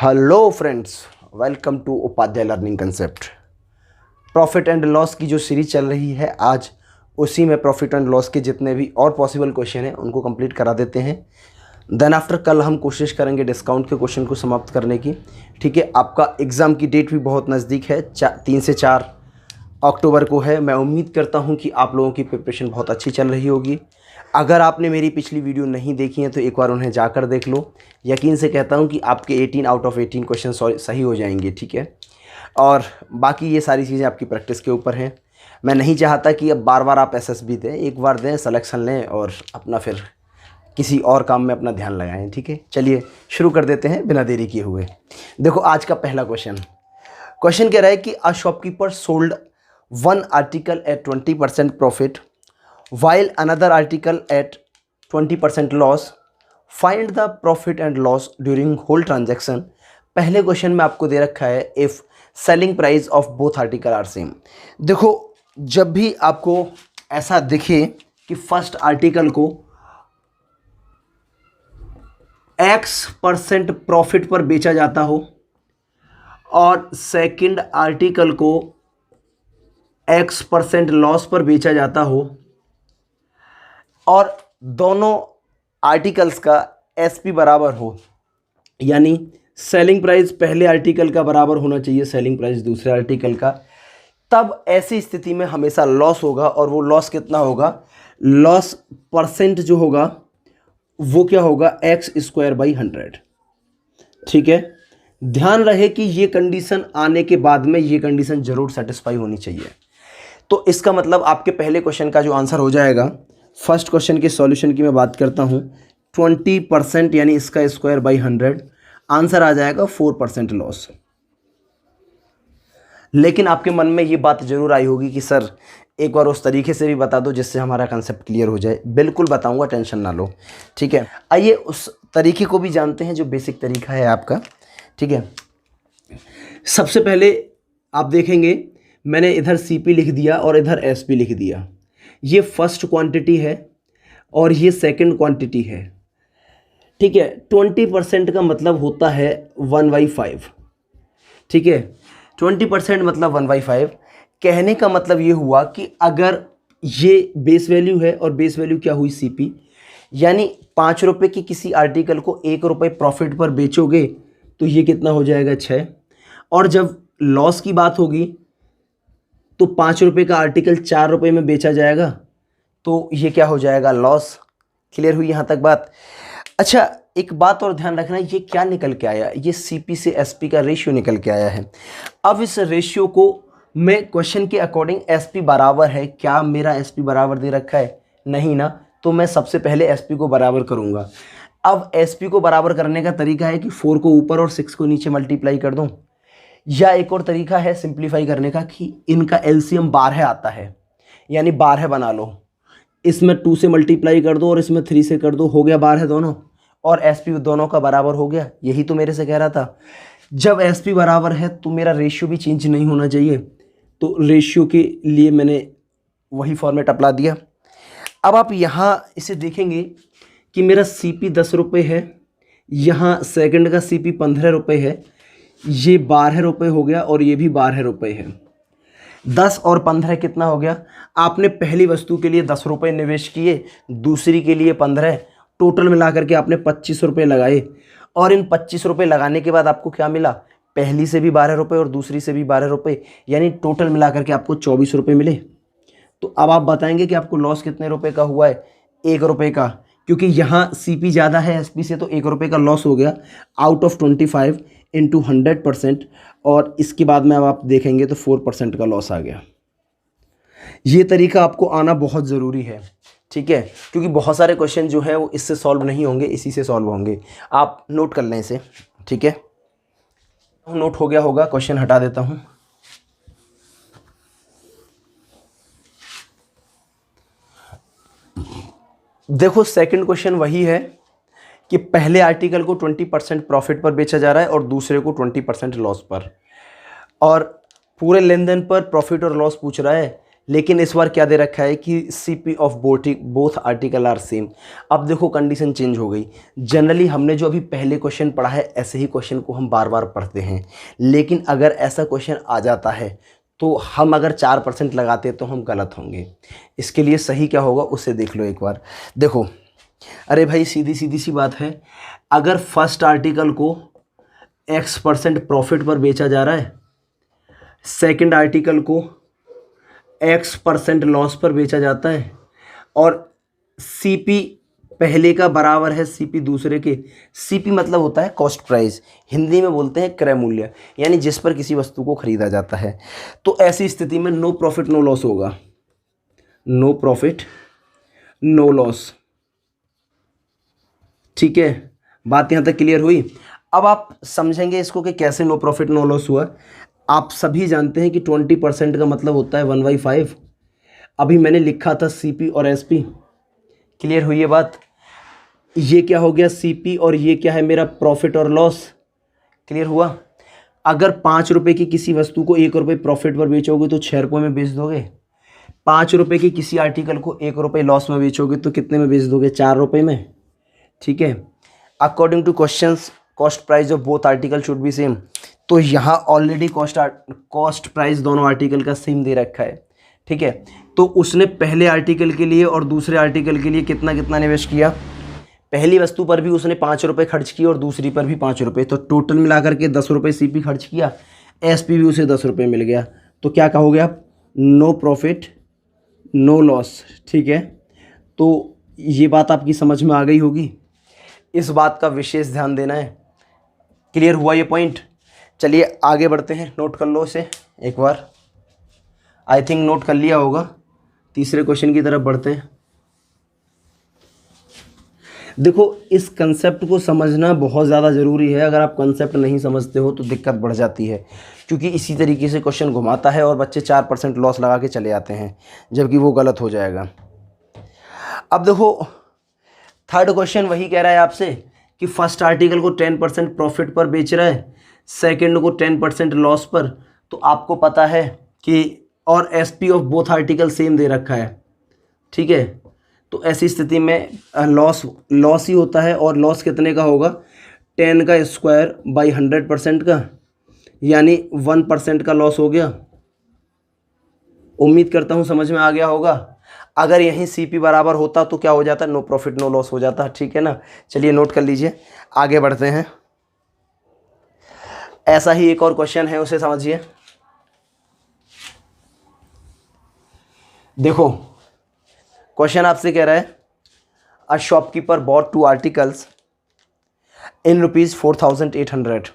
Hello friends, welcome to Upadhyay learning concept. Profit and loss की जो series चल रही है, आज उसी में प्रॉफिट एंड लॉस के जितने भी और पॉसिबल क्वेश्चन हैं उनको कंप्लीट करा देते हैं। देन आफ्टर कल हम कोशिश करेंगे डिस्काउंट के क्वेश्चन को समाप्त करने की। ठीक है, आपका एग्ज़ाम की डेट भी बहुत नज़दीक है, 3 से 4 अक्टूबर को है। मैं उम्मीद करता हूँ कि आप लोगों की प्रिपरेशन बहुत अच्छी चल रही होगी। अगर आपने मेरी पिछली वीडियो नहीं देखी है तो एक बार उन्हें जाकर देख लो। यकीन से कहता हूँ कि आपके 18 आउट ऑफ 18 क्वेश्चन सही हो जाएंगे। ठीक है, और बाकी ये सारी चीज़ें आपकी प्रैक्टिस के ऊपर हैं। मैं नहीं चाहता कि अब बार बार आप एसएसबी दें, एक बार दें, सिलेक्शन लें और अपना फिर किसी और काम में अपना ध्यान लगाएं। ठीक है, चलिए शुरू कर देते हैं बिना देरी किए हुए। देखो आज का पहला क्वेश्चन कह रहा है कि a shopkeeper sold one article at 20% profit while another article at 20% loss. Find the profit and loss during whole transaction. पहले क्वेश्चन में आपको दे रखा है if selling price of both article are same. देखो, जब भी आपको ऐसा दिखे कि फर्स्ट आर्टिकल को X% प्रॉफिट पर बेचा जाता हो और सेकंड आर्टिकल को X% लॉस पर बेचा जाता हो और दोनों आर्टिकल्स का एसपी बराबर हो, यानी सेलिंग प्राइस पहले आर्टिकल का बराबर होना चाहिए सेलिंग प्राइस दूसरे आर्टिकल का, तब ऐसी स्थिति में हमेशा लॉस होगा। और वो लॉस कितना होगा? लॉस परसेंट जो होगा वो क्या होगा? x²/100। ठीक है, ध्यान रहे कि ये कंडीशन आने के बाद में ये कंडीशन जरूर सेटिस्फाई होनी चाहिए। तो इसका मतलब आपके पहले क्वेश्चन का जो आंसर हो जाएगा, फर्स्ट क्वेश्चन के सॉल्यूशन की मैं बात करता हूं, 20% यानी इसका स्क्वायर/100, आंसर आ जाएगा 4% लॉस। लेकिन आपके मन में ये बात जरूर आई होगी कि सर एक बार उस तरीके से भी बता दो जिससे हमारा कंसेप्ट क्लियर हो जाए। बिल्कुल बताऊंगा, टेंशन ना लो। ठीक है, आइए उस तरीके को भी जानते हैं जो बेसिक तरीका है आपका। ठीक है, सबसे पहले आप देखेंगे मैंने इधर सीपी लिख दिया और इधर एसपी लिख दिया। ये फर्स्ट क्वांटिटी है और ये सेकंड क्वांटिटी है। ठीक है, 20% का मतलब होता है 1/5। ठीक है, 20% मतलब 1/5। कहने का मतलब ये हुआ कि अगर ये बेस वैल्यू है और बेस वैल्यू क्या हुई? सीपी, यानी 5 रुपये की किसी आर्टिकल को 1 रुपये प्रॉफिट पर बेचोगे तो ये कितना हो जाएगा? 6। और जब लॉस की बात होगी तो 5 रुपये का आर्टिकल 4 रुपये में बेचा जाएगा तो ये क्या हो जाएगा? लॉस। क्लियर हुई यहाँ तक बात? अच्छा, एक बात और ध्यान रखना, ये क्या निकल के आया? ये सीपी से एसपी का रेशियो निकल के आया है। अब इस रेशियो को मैं क्वेश्चन के अकॉर्डिंग एसपी बराबर है, क्या मेरा एसपी बराबर दे रखा है? नहीं ना, तो मैं सबसे पहले एसपी को बराबर करूँगा। अब एसपी को बराबर करने का तरीका है कि 4 को ऊपर और 6 को नीचे मल्टीप्लाई कर दूँ, या एक और तरीका है सिंप्लीफाई करने का कि इनका एलसीएम 12 आता है, यानी 12 बना लो। इसमें 2 से मल्टीप्लाई कर दो और इसमें 3 से कर दो, हो गया 12 दोनों, और एसपी दोनों का बराबर हो गया। यही तो मेरे से कह रहा था। जब एसपी बराबर है तो मेरा रेशियो भी चेंज नहीं होना चाहिए, तो रेशियो के लिए मैंने वही फॉर्मेट अप्ला दिया। अब आप यहाँ इसे देखेंगे कि मेरा सीपी 10 रुपये है, यहाँ सेकंड का सीपी 15 रुपये है, ये 12 रुपये हो गया और ये भी 12 रुपये है। 10 और 15 कितना हो गया? आपने पहली वस्तु के लिए 10 रुपये निवेश किए, दूसरी के लिए 15, टोटल मिलाकर के आपने 25 रुपये लगाए। और इन 25 रुपये लगाने के बाद आपको क्या मिला? पहली से भी 12 रुपये और दूसरी से भी 12 रुपये, यानी टोटल मिलाकर के आपको 24 रुपये मिले। तो अब आप बताएंगे कि आपको लॉस कितने रुपये का हुआ है? 1 रुपये का, क्योंकि यहाँ सीपी ज़्यादा है एसपी से, तो 1 रुपये का लॉस हो गया आउट ऑफ 25 इंटू 100%। और इसके बाद में अब आप देखेंगे तो 4% का लॉस आ गया। ये तरीका आपको आना बहुत ज़रूरी है। ठीक है, क्योंकि बहुत सारे क्वेश्चन जो है वो इससे सॉल्व नहीं होंगे, इसी से सॉल्व होंगे। आप नोट कर लें इसे। ठीक है, नोट हो गया होगा, क्वेश्चन हटा देता हूँ। देखो, सेकंड क्वेश्चन वही है कि पहले आर्टिकल को 20% प्रॉफिट पर बेचा जा रहा है और दूसरे को 20% लॉस पर, और पूरे लेन देन पर प्रॉफिट और लॉस पूछ रहा है। लेकिन इस बार क्या दे रखा है कि CP of both article are same. अब देखो कंडीशन चेंज हो गई। जनरली हमने जो अभी पहले क्वेश्चन पढ़ा है ऐसे ही क्वेश्चन को हम बार बार पढ़ते हैं, लेकिन अगर ऐसा क्वेश्चन आ जाता है तो हम अगर 4% लगाते तो हम गलत होंगे। इसके लिए सही क्या होगा उसे देख लो एक बार। देखो, अरे भाई सीधी सीधी सी बात है, अगर फर्स्ट आर्टिकल को X% प्रॉफिट पर बेचा जा रहा है, सेकंड आर्टिकल को X% लॉस पर बेचा जाता है, और CP पहले का बराबर है CP दूसरे के। CP मतलब होता है कॉस्ट प्राइस, हिंदी में बोलते हैं क्रय मूल्य, यानी जिस पर किसी वस्तु को खरीदा जाता है। तो ऐसी स्थिति में नो प्रॉफिट नो लॉस होगा, नो प्रॉफिट नो लॉस। ठीक है, बात यहाँ तक क्लियर हुई। अब आप समझेंगे इसको कि कैसे नो प्रॉफिट नो लॉस हुआ। आप सभी जानते हैं कि 20% का मतलब होता है 1/5। अभी मैंने लिखा था CP और SP, क्लियर हुई ये बात। ये क्या हो गया CP और ये क्या है मेरा प्रॉफिट और लॉस, क्लियर हुआ। अगर 5 रुपये की किसी वस्तु को 1 रुपये प्रॉफिट पर बेचोगे तो 6 रुपये में बेच दोगे। 5 रुपये की किसी आर्टिकल को 1 रुपये लॉस में बेचोगे तो कितने में बेच दोगे, 4 रुपये में। ठीक है, according two questions cost price of both article should be same. तो यहाँ ऑलरेडी कॉस्ट प्राइस दोनों आर्टिकल का सेम दे रखा है। ठीक है, तो उसने पहले आर्टिकल के लिए और दूसरे आर्टिकल के लिए कितना कितना निवेश किया। पहली वस्तु पर भी उसने 5 रुपये खर्च किए और दूसरी पर भी 5 रुपये, तो टोटल मिलाकर के 10 रुपये CP खर्च किया, SP भी उसे 10 रुपये मिल गया। तो क्या कहोगे आप, नो प्रॉफिट नो लॉस। ठीक है, तो ये बात आपकी समझ में आ गई होगी, इस बात का विशेष ध्यान देना है। क्लियर हुआ ये पॉइंट। चलिए आगे बढ़ते हैं, नोट कर लो इसे एक बार, आई थिंक नोट कर लिया होगा। तीसरे क्वेश्चन की तरफ बढ़ते हैं। देखो, इस कंसेप्ट को समझना बहुत ज़्यादा ज़रूरी है। अगर आप कंसेप्ट नहीं समझते हो तो दिक्कत बढ़ जाती है, क्योंकि इसी तरीके से क्वेश्चन घुमाता है और बच्चे 4% लॉस लगा के चले आते हैं, जबकि वो गलत हो जाएगा। अब देखो, थर्ड क्वेश्चन वही कह रहा है आपसे कि फर्स्ट आर्टिकल को 10% प्रॉफिट पर बेच रहा है, सेकंड को 10% लॉस पर। तो आपको पता है कि और SP of both article same दे रखा है। ठीक है, तो ऐसी स्थिति में लॉस ही होता है, और लॉस कितने का होगा, 10 का स्क्वायर बाई 100% का, यानी 1% का लॉस हो गया। उम्मीद करता हूँ समझ में आ गया होगा। अगर यहीं CP बराबर होता तो क्या हो जाता, नो प्रॉफिट नो लॉस हो जाता। ठीक है ना, चलिए नोट कर लीजिए, आगे बढ़ते हैं। ऐसा ही एक और क्वेश्चन है, उसे समझिए। देखो, क्वेश्चन आपसे कह रहा है, a shopkeeper bot 2 articles in ₹4,800.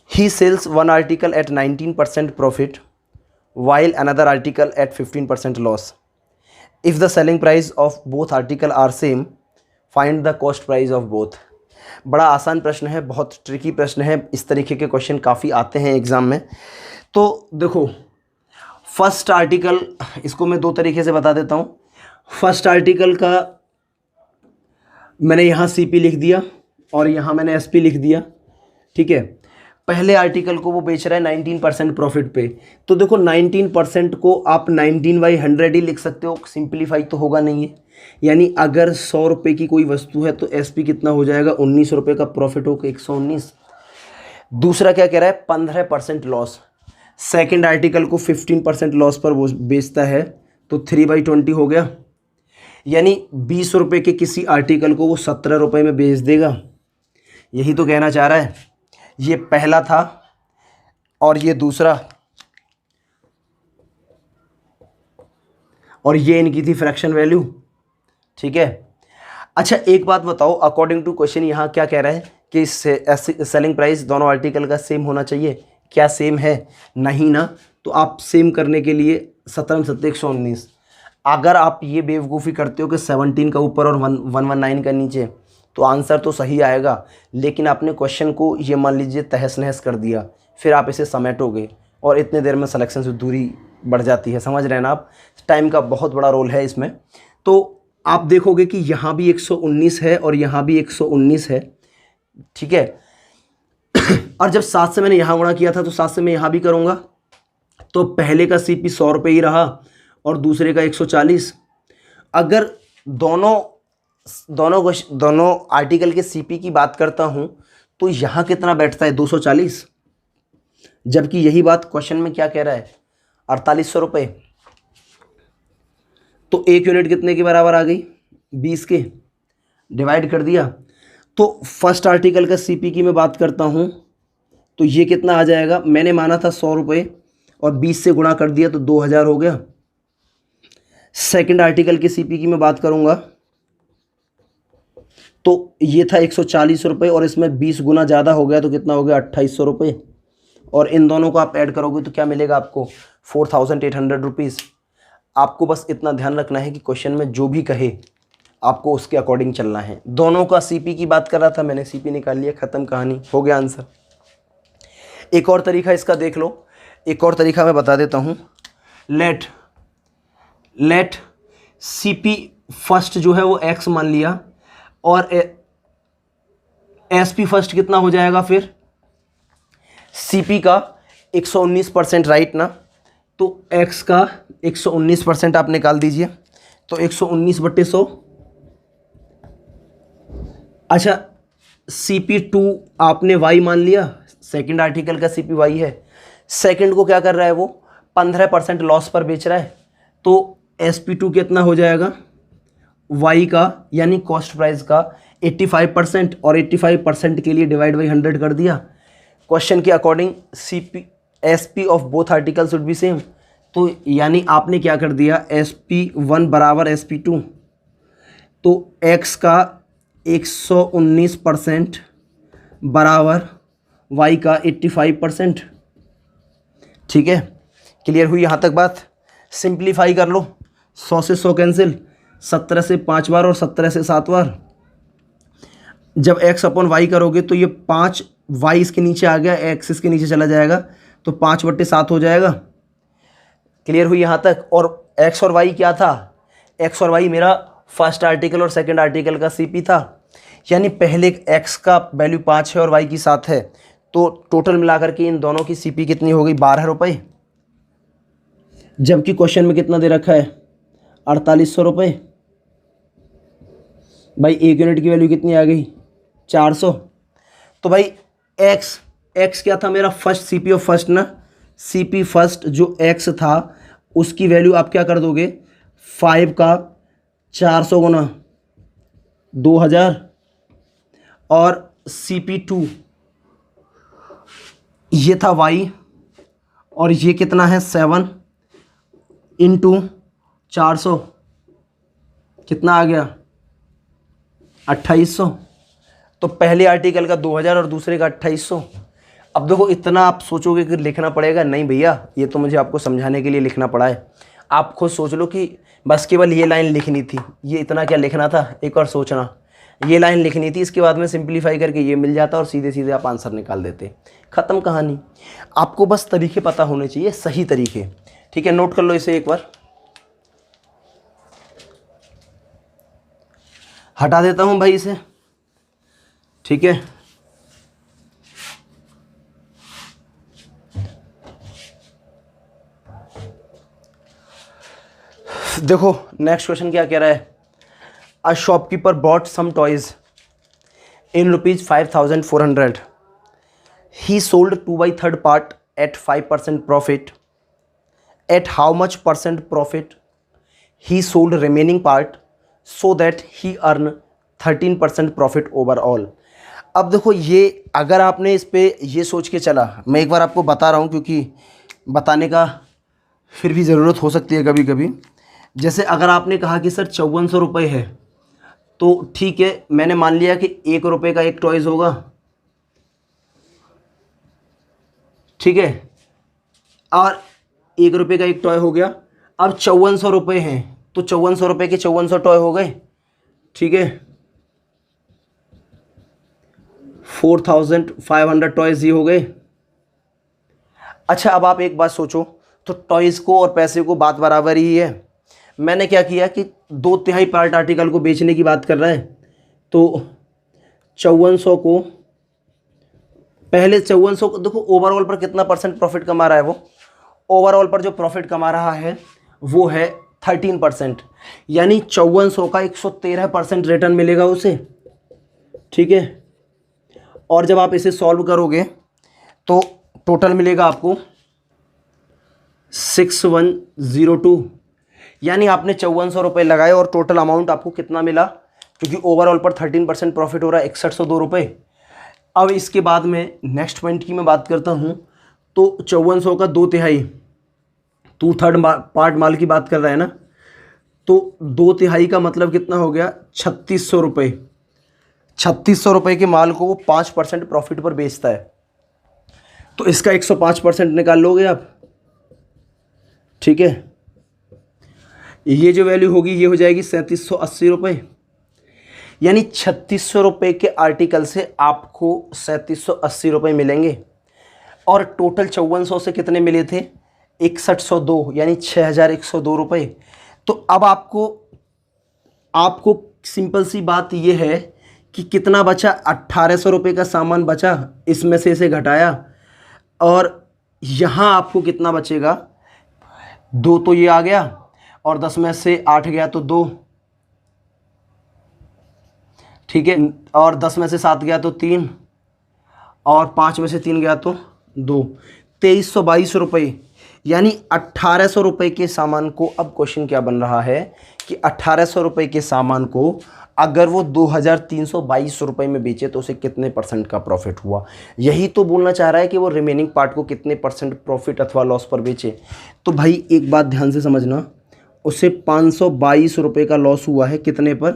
He sells one article at 19% profit while another article at 15% loss. If the selling price of both article are same, find the cost price of both. बड़ा आसान प्रश्न है, बहुत tricky प्रश्न है। इस तरीके के क्वेश्चन काफ़ी आते हैं एग्ज़ाम में। तो देखो, फर्स्ट आर्टिकल, इसको मैं 2 तरीके से बता देता हूँ। फर्स्ट आर्टिकल का मैंने यहाँ CP लिख दिया और यहाँ मैंने SP लिख दिया। ठीक है, पहले आर्टिकल को वो बेच रहा है 19% प्रॉफिट पे। तो देखो, 19% को आप 19/100 ही लिख सकते हो, सिंप्लीफाई तो होगा नहीं है। यानी अगर 100 रुपये की कोई वस्तु है तो SP कितना हो जाएगा, 19 रुपये का प्रॉफिट हो के 119। दूसरा क्या कह रहा है, 15% लॉस। सेकंड आर्टिकल को 15% लॉस पर वो बेचता है, तो 3/20 हो गया। यानी 20 रुपये के किसी आर्टिकल को वो 17 रुपये में बेच देगा। यही तो कहना चाह रहा है। ये पहला था और ये दूसरा, और ये इनकी थी फ्रैक्शन वैल्यू। ठीक है, अच्छा एक बात बताओ, अकॉर्डिंग टू क्वेश्चन यहाँ क्या कह रहा है कि सेलिंग प्राइस दोनों आर्टिकल का सेम होना चाहिए। क्या सेम है? नहीं ना। तो आप सेम करने के लिए 17 7 119, अगर आप ये बेवकूफ़ी करते हो कि 17 का ऊपर और 119 का नीचे, तो आंसर तो सही आएगा। लेकिन आपने क्वेश्चन को ये मान लीजिए तहस नहस कर दिया, फिर आप इसे समेटोगे और इतने देर में सिलेक्शन से दूरी बढ़ जाती है। समझ रहे हैं ना आप? टाइम का बहुत बड़ा रोल है इसमें। तो आप देखोगे कि यहाँ भी 119 है और यहाँ भी 119 है। ठीक है, और जब 7 से मैंने यहाँ गुणा किया था तो 7 से मैं यहाँ भी करूँगा, तो पहले का सीपी 100 रुपये ही रहा और दूसरे का 140। अगर दोनों आर्टिकल के सीपी की बात करता हूं तो यहाँ कितना बैठता है, 240, जबकि यही बात क्वेश्चन में क्या कह रहा है, 4800 रुपये। तो एक यूनिट कितने के बराबर आ गई, 20 के, डिवाइड कर दिया। तो फर्स्ट आर्टिकल का सीपी की मैं बात करता हूं तो ये कितना आ जाएगा, मैंने माना था 100 रुपये और 20 से गुणा कर दिया तो 2000 हो गया। सेकंड आर्टिकल के सीपी की मैं बात करूंगा तो ये था 140 रुपये और इसमें 20 गुना ज़्यादा हो गया तो कितना हो गया, 2800 रुपये। और इन दोनों को आप ऐड करोगे तो क्या मिलेगा आपको, 4800 रुपीज़। आपको बस इतना ध्यान रखना है कि क्वेश्चन में जो भी कहे आपको उसके अकॉर्डिंग चलना है। दोनों का सीपी की बात कर रहा था, मैंने सीपी निकाल लिया, ख़त्म कहानी, हो गया आंसर। एक और तरीका इसका देख लो, एक और तरीका मैं बता देता हूँ। लेट सीपी फर्स्ट जो है वो x मान लिया और एसपी फर्स्ट कितना हो जाएगा फिर, सीपी का 119% राइट ना, तो x का 119% आप निकाल दीजिए, तो 119/100। अच्छा, CP2 आपने y मान लिया, सेकंड आर्टिकल का CP y है। सेकंड को क्या कर रहा है, वो 15% लॉस पर बेच रहा है, तो SP2 कितना हो जाएगा, y का यानी कॉस्ट प्राइस का 85% और 85% के लिए डिवाइड बाई 100 कर दिया। क्वेश्चन के according SP of both article should be same, तो यानी आपने क्या कर दिया, SP1 बराबर SP2, तो x का 119% बराबर y का 85%। ठीक है, क्लियर हुई यहाँ तक बात। सिंप्लीफाई कर लो, 100 से 100 कैंसिल, 17 से 5 बार और 17 से 7 बार। जब x अपॉन y करोगे तो ये 5 y इसके नीचे आ गया, x इसके नीचे चला जाएगा, तो 5/7 हो जाएगा। क्लियर हुई यहाँ तक। और x और y क्या था, x और y मेरा फर्स्ट आर्टिकल और सेकंड आर्टिकल का सीपी था, यानी पहले x का वैल्यू 5 है और y की 7 है, तो टोटल मिलाकर के इन दोनों की सीपी कितनी हो गई, 12 रुपये। जबकि क्वेश्चन में कितना दे रखा है, 4800 रुपये। भाई एक यूनिट की वैल्यू कितनी आ गई, 400। तो भाई x क्या था मेरा, फर्स्ट सीपी ऑफ फर्स्ट ना, सीपी फर्स्ट जो x था उसकी वैल्यू आप क्या कर दोगे, 5 का 400 गुना 2000, और CP2 ये था y और ये कितना है, 7 इंटू 400, कितना आ गया, 2800। तो पहले आर्टिकल का 2000 और दूसरे का 2800। अब देखो, इतना आप सोचोगे कि लिखना पड़ेगा, नहीं भैया, ये तो मुझे आपको समझाने के लिए लिखना पड़ा है। आप खुद सोच लो कि बस केवल ये लाइन लिखनी थी, ये इतना क्या लिखना था, एक और सोचना, ये लाइन लिखनी थी, इसके बाद में सिंप्लीफाई करके ये मिल जाता और सीधे सीधे आप आंसर निकाल देते, ख़त्म कहानी। आपको बस तरीके पता होने चाहिए, सही तरीके। ठीक है, नोट कर लो इसे एक बार, हटा देता हूं भाई इसे। ठीक है, देखो नेक्स्ट क्वेश्चन क्या कह रहा है, a shopkeeper bought some toys in ₹5,400. He sold 2/3 part at 5% profit. At how much percent profit he sold remaining part so that he earn 13% profit overall. अब देखो, ये अगर आपने इस पे ये सोच के चला, मैं एक बार आपको बता रहा हूँ क्योंकि बताने का फिर भी ज़रूरत हो सकती है कभी कभी। जैसे अगर आपने कहा कि सर 5400 रुपये है, तो ठीक है, मैंने मान लिया कि 1 रुपये का एक टॉयज़ होगा, ठीक है, और 1 रुपये का एक टॉय हो गया। अब 5400 रुपये हैं तो 5400 रुपये के 5400 टॉय हो गए, ठीक है, 4500 टॉयज़ ये हो गए। अच्छा, अब आप एक बात सोचो, तो टॉयज़ को और पैसे को बात बराबर ही है। मैंने क्या किया कि 2/3 पार्ट आर्टिकल को बेचने की बात कर रहा है, तो 5400 को, पहले 5400 को देखो ओवरऑल पर कितना परसेंट प्रॉफिट कमा रहा है वो, ओवरऑल पर जो प्रॉफिट कमा रहा है वो है 13%, यानी 5400 का 113% रिटर्न मिलेगा उसे। ठीक है, और जब आप इसे सॉल्व करोगे तो टोटल मिलेगा आपको 6102, यानी आपने 5400 रुपये लगाए और टोटल अमाउंट आपको कितना मिला, क्योंकि ओवरऑल पर 13% प्रॉफिट हो रहा है, 6102 रुपये। अब इसके बाद में नेक्स्ट पॉइंट की मैं बात करता हूँ, तो 5400 का 2/3, 2/3 पार्ट माल की बात कर रहा है ना, तो 2/3 का मतलब कितना हो गया, 3600 रुपये। 3600 रुपये के माल को वो 5% प्रॉफिट पर बेचता है, तो इसका 105% निकाल लोगे आप। ठीक है, ये जो वैल्यू होगी ये हो जाएगी 3780 रुपये, यानी 3600 रुपये के आर्टिकल से आपको 3780 रुपये मिलेंगे। और टोटल 5400 से कितने मिले थे, 6102, यानी 6102 रुपये। तो अब आपको सिंपल सी बात ये है कि कितना बचा, 1800 रुपये का सामान बचा, इसमें से इसे घटाया, और यहाँ आपको कितना बचेगा, 2 तो ये आ गया, और 10 में से 8 गया तो 2, ठीक है, और 10 में से 7 गया तो 3, और 5 में से 3 गया तो 2, 2322 रुपये, यानी 1800 रुपये के सामान को, अब क्वेश्चन क्या बन रहा है कि 1800 रुपये के सामान को अगर वो 2322 रुपये में बेचे तो उसे कितने परसेंट का प्रॉफिट हुआ। यही तो बोलना चाह रहा है कि वो रिमेनिंग पार्ट को कितने परसेंट प्रॉफिट अथवा लॉस पर बेचे। तो भाई एक बात ध्यान से समझना, उसे 522 रुपये का लॉस हुआ है, कितने पर,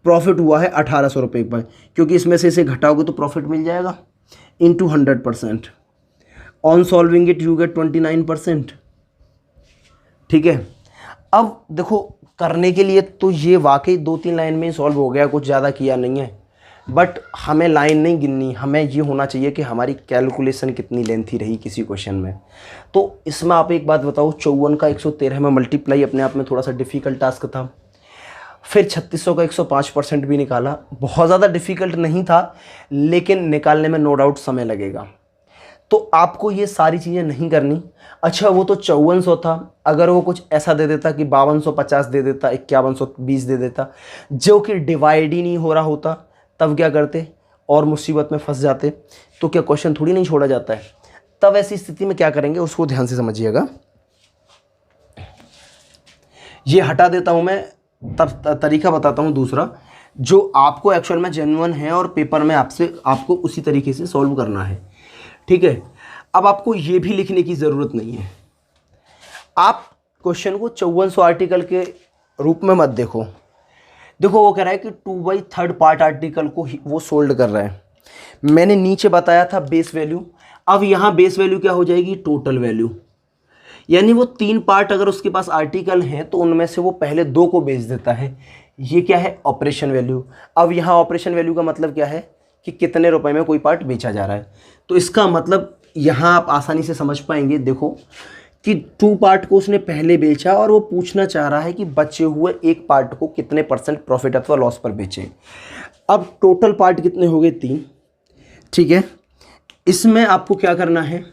प्रॉफिट हुआ है 1800 रुपये पर, क्योंकि इसमें से इसे घटाओगे तो प्रॉफिट मिल जाएगा into 100%। On solving it you get 29%। ठीक है, अब देखो करने के लिए तो ये वाकई 2-3 लाइन में ही सॉल्व हो गया, कुछ ज़्यादा किया नहीं है, बट हमें लाइन नहीं गिननी, हमें ये होना चाहिए कि हमारी कैलकुलेशन कितनी लेंथी रही किसी क्वेश्चन में। तो इसमें आप एक बात बताओ, 54 का 113 में मल्टीप्लाई अपने आप में थोड़ा सा डिफ़िकल्ट टास्क था। फिर 3600 का 105% भी निकाला, बहुत ज़्यादा डिफ़िकल्ट नहीं था, लेकिन निकालने में नो डाउट समय लगेगा। तो आपको ये सारी चीज़ें नहीं करनी। अच्छा वो तो 5400 था, अगर वो कुछ ऐसा दे देता कि 5250 दे देता, 5120 दे देता, जो कि डिवाइड ही नहीं हो रहा होता, तब क्या करते और मुसीबत में फंस जाते। तो क्या क्वेश्चन थोड़ी नहीं छोड़ा जाता है। तब ऐसी स्थिति में क्या करेंगे उसको ध्यान से समझिएगा। ये हटा देता हूँ मैं, तब तरीका बताता हूँ दूसरा, जो आपको एक्चुअल में जेन्युइन है और पेपर में आपको उसी तरीके से सॉल्व करना है। ठीक है, अब आपको ये भी लिखने की ज़रूरत नहीं है। आप क्वेश्चन को 5400 आर्टिकल के रूप में मत देखो। देखो वो कह रहा है कि 2/3 पार्ट आर्टिकल को वो सोल्ड कर रहा है। मैंने नीचे बताया था बेस वैल्यू, अब यहाँ बेस वैल्यू क्या हो जाएगी, टोटल वैल्यू। यानी वो 3 पार्ट अगर उसके पास आर्टिकल हैं तो उनमें से वो पहले 2 को बेच देता है। ये क्या है, ऑपरेशन वैल्यू। अब यहाँ ऑपरेशन वैल्यू का मतलब क्या है कि कितने रुपए में कोई पार्ट बेचा जा रहा है। तो इसका मतलब यहाँ आप आसानी से समझ पाएंगे, देखो कि 2 पार्ट को उसने पहले बेचा और वो पूछना चाह रहा है कि बचे हुए 1 पार्ट को कितने % प्रॉफिट अथवा लॉस पर बेचे। अब टोटल पार्ट कितने हो गए, 3। ठीक है, इसमें आपको क्या करना है,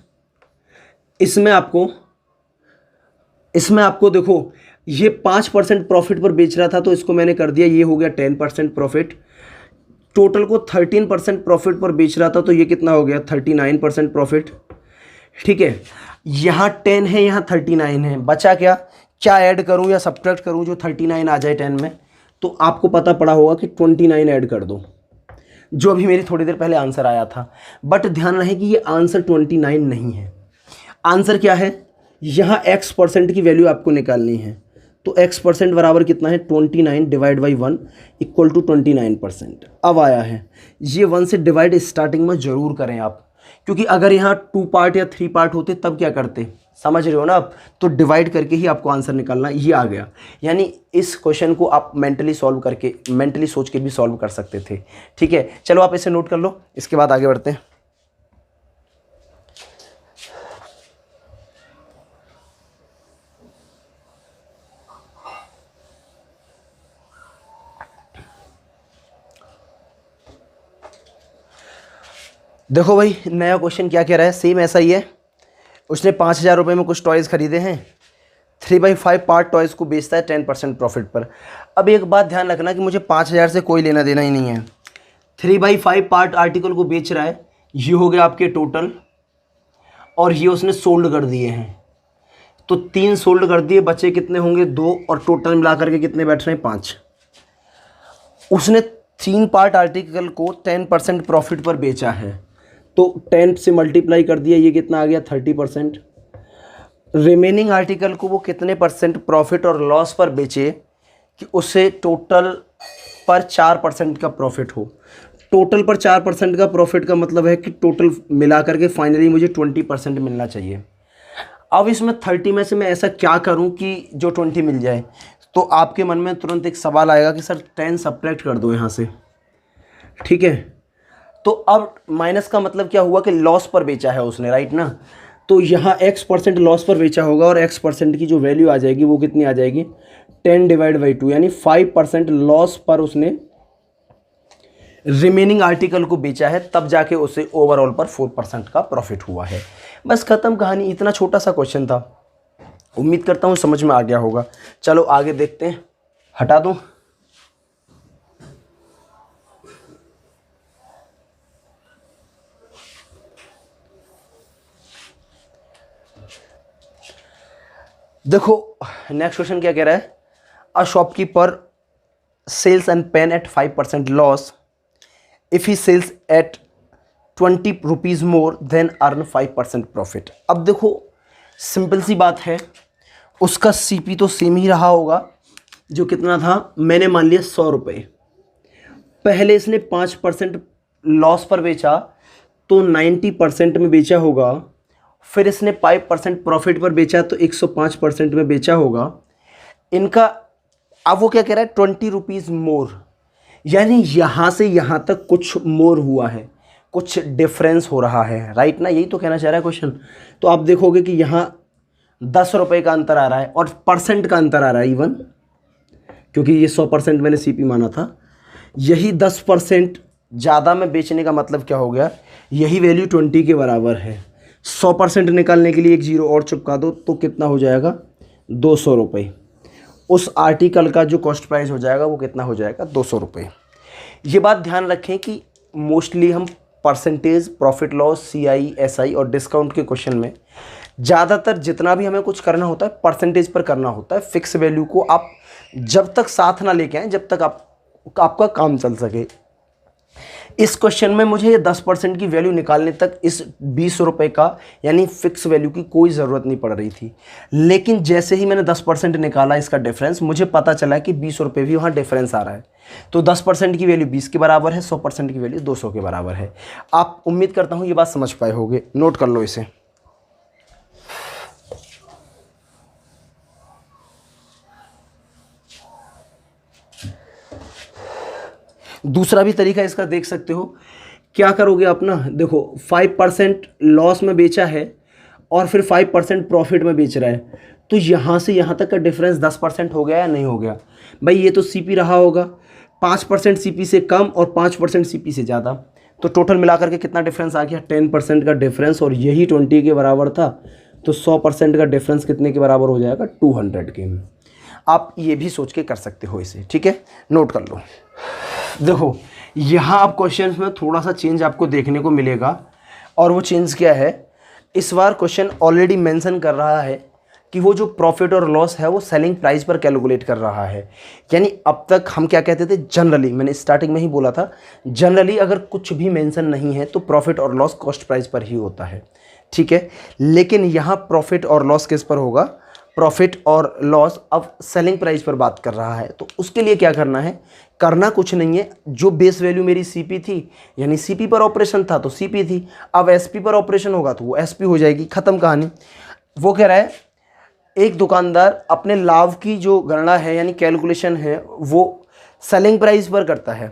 इसमें आपको देखो ये 5% प्रॉफिट पर बेच रहा था तो इसको मैंने कर दिया, ये हो गया 10% प्रॉफिट। टोटल को 13% प्रॉफिट पर बेच रहा था तो ये कितना हो गया, 39% प्रॉफिट। ठीक है, यहाँ 10 है, यहाँ 39 है, बचा क्या ऐड करूँ या सब्ट्रैक्ट करूँ जो 39 आ जाए 10 में। तो आपको पता पड़ा होगा कि 29 ऐड कर दो, जो अभी मेरी थोड़ी देर पहले आंसर आया था। बट ध्यान रहे कि ये आंसर 29 नहीं है, आंसर क्या है, यहाँ x% की वैल्यू आपको निकालनी है। तो x% बराबर कितना है, 29 डिवाइड बाई 1 इक्वल टू 29%। अब आया है, ये 1 से डिवाइड स्टार्टिंग में ज़रूर करें आप, क्योंकि अगर यहाँ 2 पार्ट या 3 पार्ट होते तब क्या करते, समझ रहे हो ना आप। तो डिवाइड करके ही आपको आंसर निकालना, ये आ गया। यानी इस क्वेश्चन को आप मेंटली सॉल्व करके, मेंटली सोच के भी सॉल्व कर सकते थे। ठीक है, चलो आप इसे नोट कर लो, इसके बाद आगे बढ़ते हैं। देखो भाई नया क्वेश्चन क्या कह रहा है, सेम ऐसा ही है। उसने 5,000 रुपये में कुछ टॉयज़ खरीदे हैं, 3/5 पार्ट टॉयज़ को बेचता है 10% प्रॉफिट पर। अब एक बात ध्यान रखना कि मुझे 5,000 से कोई लेना देना ही नहीं है, 3/5 पार्ट आर्टिकल को बेच रहा है, ये हो गया आपके टोटल, और ये उसने सोल्ड कर दिए हैं, तो 3 सोल्ड कर दिए, बचे कितने होंगे 2, और टोटल मिला करके कितने बैठ रहे हैं 5। उसने 3 पार्ट आर्टिकल को 10% प्रॉफिट पर बेचा है, तो 10 से मल्टीप्लाई कर दिया, ये कितना आ गया 30%। रिमेनिंग आर्टिकल को वो कितने परसेंट प्रॉफिट और लॉस पर बेचे कि उसे टोटल पर 4% का प्रॉफिट हो। टोटल पर 4% का प्रॉफिट का मतलब है कि टोटल मिला करके फाइनली मुझे 20% मिलना चाहिए। अब इसमें 30 में से मैं ऐसा क्या करूं कि जो 20 मिल जाए, तो आपके मन में तुरंत एक सवाल आएगा कि सर 10 सब्ट्रैक्ट कर दो यहाँ से, ठीक है। तो अब माइनस का मतलब क्या हुआ कि लॉस पर बेचा है उसने, राइट ना, तो यहाँ x% लॉस पर बेचा होगा, और x% की जो वैल्यू आ जाएगी वो कितनी आ जाएगी 10/2, यानी 5% लॉस पर उसने रिमेनिंग आर्टिकल को बेचा है, तब जाके उसे ओवरऑल पर 4% का प्रॉफिट हुआ है। बस खत्म कहानी, इतना छोटा सा क्वेश्चन था, उम्मीद करता हूँ समझ में आ गया होगा। चलो आगे देखते हैं, हटा दूँ। देखो नेक्स्ट क्वेश्चन क्या कह रहा है, a shopkeeper sells and pen at 5% loss, if he sells at 20 rupees more than earn 5% profit. अब देखो सिंपल सी बात है, उसका सीपी तो सेम ही रहा होगा, जो कितना था, मैंने मान लिया 100 रुपये। पहले इसने 5% लॉस पर बेचा, तो 90% में बेचा होगा, फिर इसने 5% प्रॉफिट पर बेचा तो 105% में बेचा होगा इनका। अब वो क्या कह रहा है 20 रुपीज़ मोर, यानी यहाँ से यहाँ तक कुछ मोर हुआ है, कुछ डिफरेंस हो रहा है, राइट ना, यही तो कहना चाह रहा है क्वेश्चन। तो आप देखोगे कि यहाँ 10 रुपये का अंतर आ रहा है, और परसेंट का अंतर आ रहा है इवन, क्योंकि ये 100% मैंने सीपी माना था, यही 10% ज़्यादा में बेचने का मतलब क्या हो गया, यही वैल्यू 20 के बराबर है। 100% निकालने के लिए एक जीरो और चिपका दो, तो कितना हो जाएगा 200 रुपये। उस आर्टिकल का जो कॉस्ट प्राइस हो जाएगा वो कितना हो जाएगा 200 रुपये। ये बात ध्यान रखें कि मोस्टली हम percentage, profit loss, CI, SI और डिस्काउंट के क्वेश्चन में ज़्यादातर जितना भी हमें कुछ करना होता है परसेंटेज पर करना होता है। फिक्स वैल्यू को आप जब तक साथ ना लेके आएँ, जब तक आपका काम चल सके। इस क्वेश्चन में मुझे ये 10% की वैल्यू निकालने तक इस 20 रुपये का यानी फिक्स वैल्यू की कोई ज़रूरत नहीं पड़ रही थी, लेकिन जैसे ही मैंने 10% निकाला इसका डिफरेंस, मुझे पता चला कि 20 रुपये भी वहाँ डिफरेंस आ रहा है। तो 10% की वैल्यू 20 के बराबर है, 100% की वैल्यू 200 के बराबर है। आप उम्मीद करता हूँ ये बात समझ पाए होंगे, नोट कर लो इसे। दूसरा भी तरीका इसका देख सकते हो, क्या करोगे आप ना, देखो 5% लॉस में बेचा है और फिर 5% प्रॉफिट में बेच रहा है, तो यहाँ से यहाँ तक का डिफरेंस 10% हो गया या नहीं हो गया भाई, ये तो सीपी रहा होगा, 5% सीपी से कम और 5% सीपी से ज़्यादा, तो टोटल मिला करके कितना डिफरेंस आ गया 10% का डिफरेंस, और यही 20 के बराबर था, तो 100% का डिफरेंस कितने के बराबर हो जाएगा 200 के। आप ये भी सोच के कर सकते हो इसे, ठीक है, नोट कर लो। देखो यहाँ अब क्वेश्चन में थोड़ा सा चेंज आपको देखने को मिलेगा, और वो चेंज क्या है, इस बार क्वेश्चन ऑलरेडी मेंशन कर रहा है कि वो जो प्रॉफिट और लॉस है वो सेलिंग प्राइस पर कैलकुलेट कर रहा है। यानी अब तक हम क्या कहते थे, जनरली, मैंने स्टार्टिंग में ही बोला था, जनरली अगर कुछ भी मेंशन नहीं है तो प्रॉफिट और लॉस कॉस्ट प्राइस पर ही होता है, ठीक है। लेकिन यहाँ प्रॉफिट और लॉस किस पर होगा, प्रॉफिट और लॉस अब सेलिंग प्राइस पर बात कर रहा है। तो उसके लिए क्या करना है, करना कुछ नहीं है, जो बेस वैल्यू मेरी सीपी थी, यानी सीपी पर ऑपरेशन था तो सीपी थी, अब एसपी पर ऑपरेशन होगा तो वो एसपी हो जाएगी, ख़त्म कहानी। वो कह रहा है एक दुकानदार अपने लाभ की जो गणना है यानी कैलकुलेशन है वो सेलिंग प्राइस पर करता है,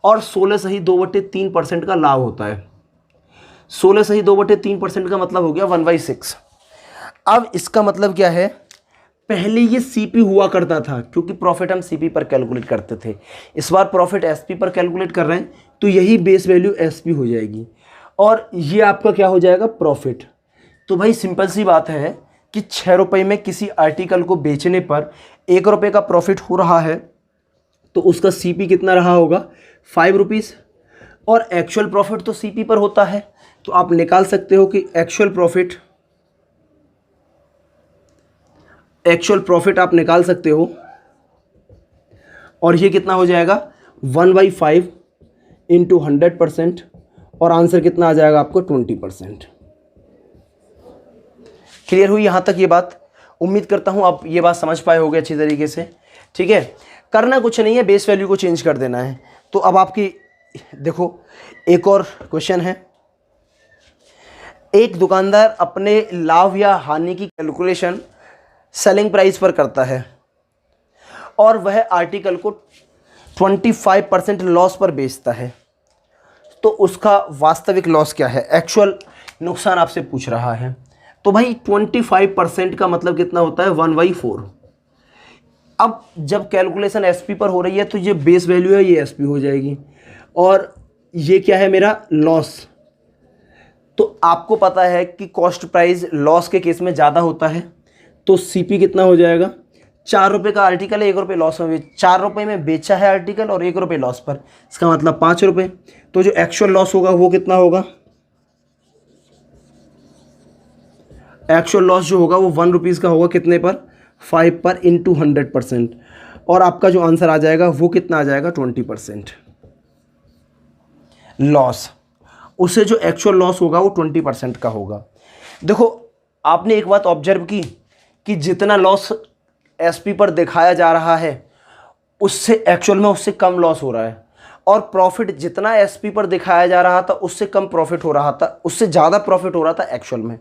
और 16 सही 2/3% का लाभ होता है। 16 सही 2/3% का मतलब हो गया 1/6। अब इसका मतलब क्या है, पहले ये सीपी हुआ करता था क्योंकि प्रॉफिट हम सीपी पर कैलकुलेट करते थे, इस बार प्रॉफिट एसपी पर कैलकुलेट कर रहे हैं, तो यही बेस वैल्यू एसपी हो जाएगी, और ये आपका क्या हो जाएगा प्रॉफिट। तो भाई सिंपल सी बात है कि 6 रुपये में किसी आर्टिकल को बेचने पर 1 रुपये का प्रॉफिट हो रहा है, तो उसका सीपी कितना रहा होगा, 5 रुपीज़। और एक्चुअल प्रॉफिट तो सीपी पर होता है, तो आप निकाल सकते हो कि एक्चुअल प्रॉफिट आप निकाल सकते हो, और ये कितना हो जाएगा 1/5 इंटू 100%, और आंसर कितना आ जाएगा आपको 20%। क्लियर हुई यहाँ तक ये बात? उम्मीद करता हूँ आप ये बात समझ पाए होगे अच्छी तरीके से। ठीक है, करना कुछ नहीं है, बेस वैल्यू को चेंज कर देना है। तो अब आपकी देखो एक और क्वेश्चन है। एक दुकानदार अपने लाभ या हानि की कैलकुलेशन सेलिंग प्राइस पर करता है और वह आर्टिकल को 25% लॉस पर बेचता है, तो उसका वास्तविक लॉस क्या है, एक्चुअल नुकसान आपसे पूछ रहा है। तो भाई 25% का मतलब कितना होता है, 1/4। अब जब कैलकुलेशन एसपी पर हो रही है तो ये बेस वैल्यू है, ये एसपी हो जाएगी, और ये क्या है मेरा लॉस। तो आपको पता है कि कॉस्ट प्राइस लॉस के केस में ज़्यादा होता है, तो सीपी कितना हो जाएगा, 4 रुपये का आर्टिकल है, 1 रुपये लॉस में 4 रुपये में बेचा है आर्टिकल और 1 रुपये लॉस पर, इसका मतलब 5 रुपये। तो जो एक्चुअल लॉस होगा वो कितना होगा, एक्चुअल लॉस जो होगा वो 1 रुपीज़ का होगा, कितने पर, 5 पर इंटू 100%, और आपका जो आंसर आ जाएगा वो कितना आ जाएगा, 20% लॉस। उससे जो एक्चुअल लॉस होगा वो 20% का होगा। देखो आपने एक बात ऑब्जर्व की कि जितना लॉस एसपी पर दिखाया जा रहा है उससे एक्चुअल में उससे कम लॉस हो रहा है, और प्रॉफिट जितना एसपी पर दिखाया जा रहा था उससे कम प्रॉफिट हो रहा था, उससे ज़्यादा प्रॉफिट हो रहा था एक्चुअल में।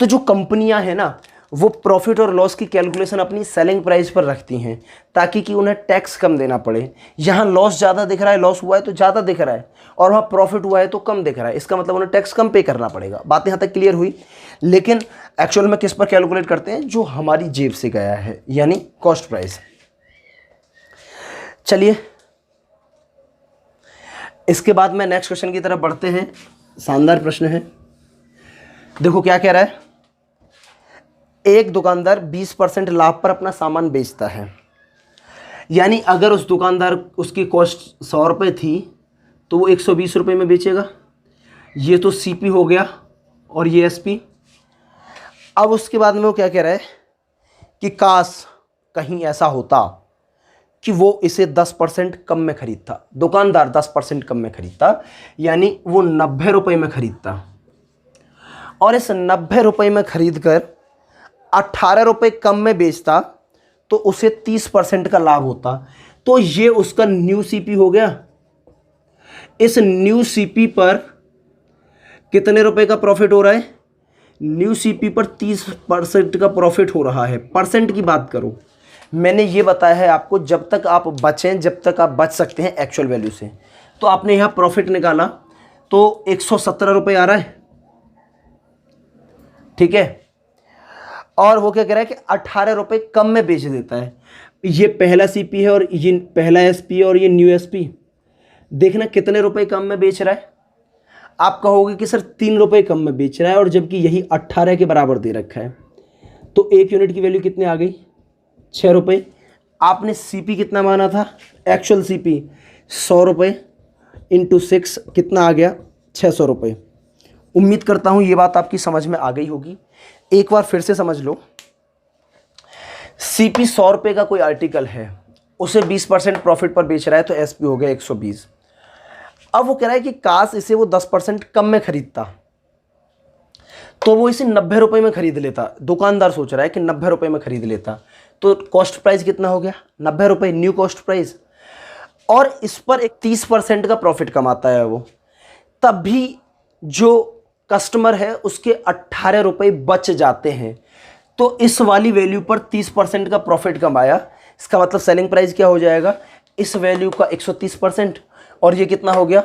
तो जो कंपनियां हैं ना वो प्रॉफिट और लॉस की कैलकुलेशन अपनी सेलिंग प्राइस पर रखती हैं ताकि कि उन्हें टैक्स कम देना पड़े। यहाँ लॉस ज़्यादा दिख रहा है, लॉस हुआ है तो ज़्यादा दिख रहा है, और वहाँ प्रॉफिट हुआ है तो कम दिख रहा है, इसका मतलब उन्हें टैक्स कम पे करना पड़ेगा। बात यहाँ तक क्लियर हुई? लेकिन एक्चुअल में किस पर कैलकुलेट करते हैं, जो हमारी जेब से गया है, यानी कॉस्ट प्राइस। चलिए इसके बाद में नेक्स्ट क्वेश्चन की तरफ बढ़ते हैं। शानदार प्रश्न है, देखो क्या कह रहा है। एक दुकानदार 20% लाभ पर अपना सामान बेचता है, यानी अगर उस दुकानदार उसकी कॉस्ट 100 रुपये थी तो वो 120 रुपये में बेचेगा। ये तो सीपी हो गया और ये एसपी। अब उसके बाद में वो क्या कह रहा है कि काश कहीं ऐसा होता कि वो इसे 10% कम में खरीदता, दुकानदार 10% कम में खरीदता, यानी वो 90 रुपये में खरीदता, और इस 90 रुपये में खरीद कर 18 रुपये कम में बेचता, तो उसे 30% का लाभ होता। तो ये उसका न्यू सीपी हो गया। इस न्यू सीपी पर कितने रुपए का प्रॉफिट हो रहा है, न्यू सीपी पर 30% का प्रॉफिट हो रहा है। परसेंट की बात करो, मैंने ये बताया है आपको, जब तक आप बचें, जब तक आप बच सकते हैं एक्चुअल वैल्यू से। तो आपने यहाँ प्रॉफिट निकाला तो 117 रुपये आ रहा है, ठीक है, और वो क्या कह रहा है कि 18 रुपये कम में बेच देता है। ये पहला सीपी है और ये पहला एसपी है और ये न्यू एसपी। देखना कितने रुपए कम में बेच रहा है। आप कहोगे कि सर 3 रुपये कम में बेच रहा है, और जबकि यही 18 के बराबर दे रखा है, तो 1 यूनिट की वैल्यू कितने आ गई, 6 रुपये। आपने सीपी कितना माना था, एक्चुअल सीपी 100 रुपये इंटू 6 कितना आ गया, 600 रुपये। उम्मीद करता हूँ ये बात आपकी समझ में आ गई होगी। एक बार फिर से समझ लो, सीपी 100 रुपये का कोई आर्टिकल है, उसे 20% प्रॉफिट पर बेच रहा है, तो एसपी हो गया 120। अब वो कह रहा है कि काश इसे वो 10% कम में खरीदता तो वो इसे 90 रुपये में खरीद लेता। दुकानदार सोच रहा है कि 90 रुपये में खरीद लेता, तो कॉस्ट प्राइस कितना हो गया, 90 रुपये न्यू कॉस्ट प्राइस, और इस पर एक 30% का प्रॉफिट कमाता है वो। तब भी जो कस्टमर है उसके 18 रुपये बच जाते हैं, तो इस वाली वैल्यू पर 30% का प्रॉफिट कमाया। इसका मतलब सेलिंग प्राइस क्या हो जाएगा, इस वैल्यू का 130%, और ये कितना हो गया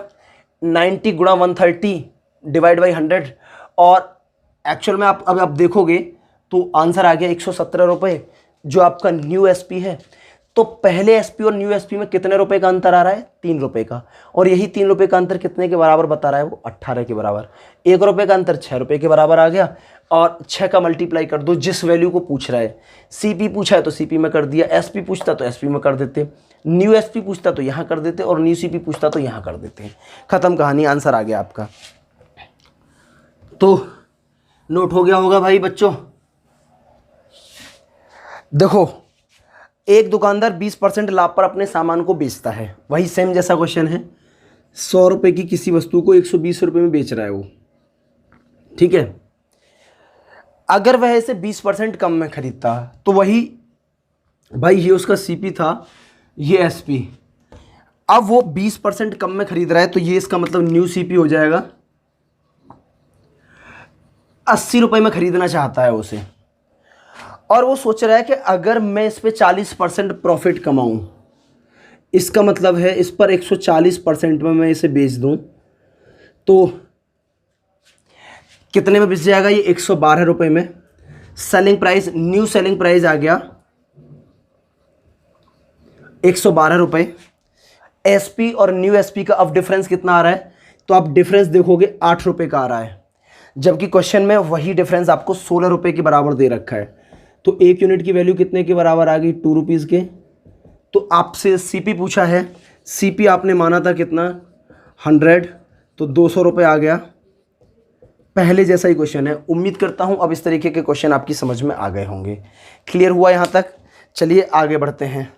90 गुणा 130 डिवाइड बाई 100, और एक्चुअल में आप देखोगे तो आंसर आ गया 117 रुपये, जो आपका न्यू एसपी है। तो पहले एसपी और न्यू एसपी में कितने रुपए का अंतर आ रहा है? 3 रुपए का। और यही 3 रुपए का अंतर कितने के बराबर बता रहा है? वो 18 के बराबर। 1 रुपए का अंतर 6 रुपए के बराबर आ गया, और 6 का मल्टीप्लाई कर दो जिस वैल्यू को पूछ रहा है। सीपी पूछा है तो सीपी में कर दिया, एसपी पूछता तो एसपी में कर देते, न्यू एसपी पूछता तो यहाँ कर देते, और न्यू सीपी पूछता तो यहाँ कर देते। खत्म कहानी, आंसर आ गया आपका। तो नोट हो गया होगा भाई बच्चों। देखो, एक दुकानदार 20% लाभ पर अपने सामान को बेचता है, वही सेम जैसा क्वेश्चन है। 100 रुपए की किसी वस्तु को 120 रुपए में बेच रहा है वो, ठीक है। अगर वह इसे 20% कम में खरीदता तो वही, भाई ये उसका सीपी था, ये एसपी। अब वो 20% कम में खरीद रहा है तो ये इसका मतलब न्यू सीपी हो जाएगा। 80 रुपए में खरीदना चाहता है उसे, और वो सोच रहा है कि अगर मैं इस पे 40% प्रॉफिट कमाऊं, इसका मतलब है इस पर 140% में मैं इसे बेच दूं तो कितने में बेच जाएगा? ये 112 रुपए में। Selling price, new selling price आ गया 112 रुपए। एसपी और न्यू एसपी का अब डिफरेंस कितना आ रहा है? तो आप डिफरेंस देखोगे 8 रुपए का आ रहा है, जबकि क्वेश्चन में वही डिफरेंस आपको 16 रुपए के बराबर दे रखा है। तो एक यूनिट की वैल्यू कितने के बराबर आ गई? 2 रुपीज़ के। तो आपसे सीपी पूछा है, सीपी आपने माना था कितना? 100, तो 200 रुपये आ गया। पहले जैसा ही क्वेश्चन है। उम्मीद करता हूँ अब इस तरीके के क्वेश्चन आपकी समझ में आ गए होंगे। क्लियर हुआ यहाँ तक? चलिए आगे बढ़ते हैं।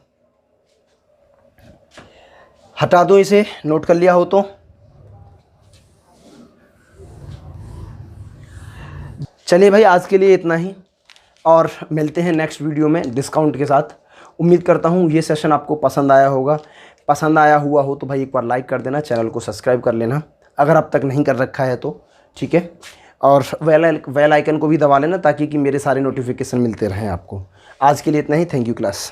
हटा दो इसे, नोट कर लिया हो तो। चलिए भाई, आज के लिए इतना ही, और मिलते हैं नेक्स्ट वीडियो में डिस्काउंट के साथ। उम्मीद करता हूँ ये सेशन आपको पसंद आया होगा। पसंद आया हुआ हो तो भाई एक बार लाइक कर देना, चैनल को सब्सक्राइब कर लेना अगर अब तक नहीं कर रखा है तो, ठीक है। और बेल आइकन को भी दबा लेना ताकि कि मेरे सारे नोटिफिकेशन मिलते रहें आपको। आज के लिए इतना ही। Thank you class.